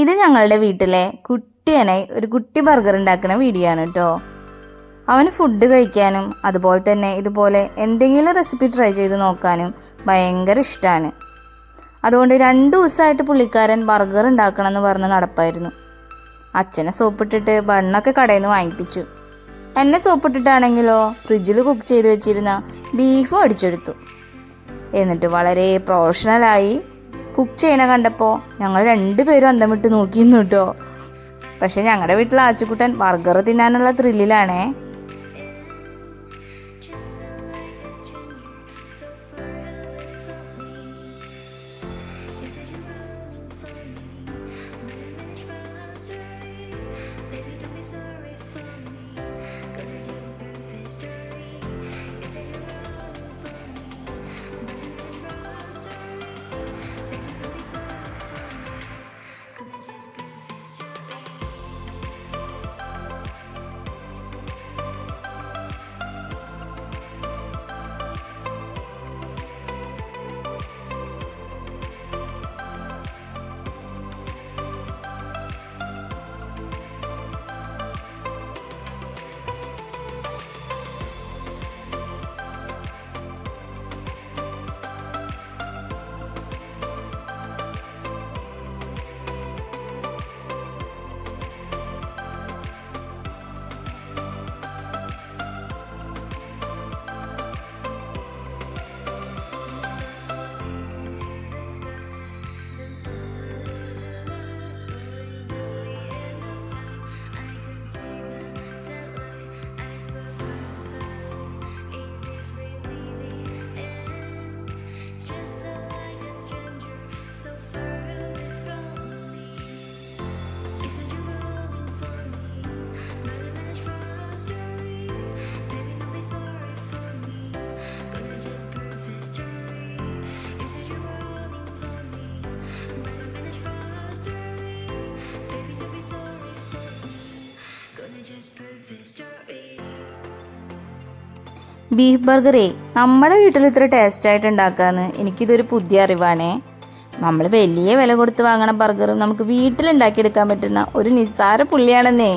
ഇത് ഞങ്ങളുടെ വീട്ടിലെ കുട്ടിയനെ ഒരു കുട്ടി ബർഗർ ഉണ്ടാക്കുന്ന വീഡിയോ ആണ് കേട്ടോ. അവന് ഫുഡ് കഴിക്കാനും അതുപോലെ തന്നെ ഇതുപോലെ എന്തെങ്കിലും റെസിപ്പി ട്രൈ ചെയ്ത് നോക്കാനും ഭയങ്കര ഇഷ്ടമാണ്. അതുകൊണ്ട് 2 ദിവസമായിട്ട് പുള്ളിക്കാരൻ ബർഗർ ഉണ്ടാക്കണം എന്ന് പറഞ്ഞ് നടപ്പായിരുന്നു. അച്ഛനെ സോപ്പിട്ടിട്ട് ബണ്ണൊക്കെ കടയിൽ നിന്ന് വാങ്ങിപ്പിച്ചു. എന്നെ സോപ്പിട്ടിട്ടാണെങ്കിലോ ഫ്രിഡ്ജിൽ കുക്ക് ചെയ്ത് വെച്ചിരുന്ന ബീഫും അടിച്ചെടുത്തു. എന്നിട്ട് വളരെ പ്രൊഫഷണലായി കുക്ക് ചെയ്യണ കണ്ടപ്പോൾ ഞങ്ങൾ 2 പേരും അന്തം വിട്ട് നോക്കിയിരുന്നു കേട്ടോ. പക്ഷെ ഞങ്ങളുടെ വീട്ടിൽ ആച്ചുക്കുട്ടൻ ബർഗർ തിന്നാനുള്ള ത്രില്ലിലാണേ. ബീഫ് ബർഗറേ നമ്മുടെ വീട്ടിൽ ഇത്ര ടേസ്റ്റായിട്ട് ഉണ്ടാക്കാമെന്ന് എനിക്കിതൊരു പുതിയ അറിവാണേ. നമ്മൾ വലിയ വില കൊടുത്ത് വാങ്ങണ ബർഗറും നമുക്ക് വീട്ടിലുണ്ടാക്കിയെടുക്കാൻ പറ്റുന്ന ഒരു നിസ്സാര പുള്ളിയാണെന്നേ.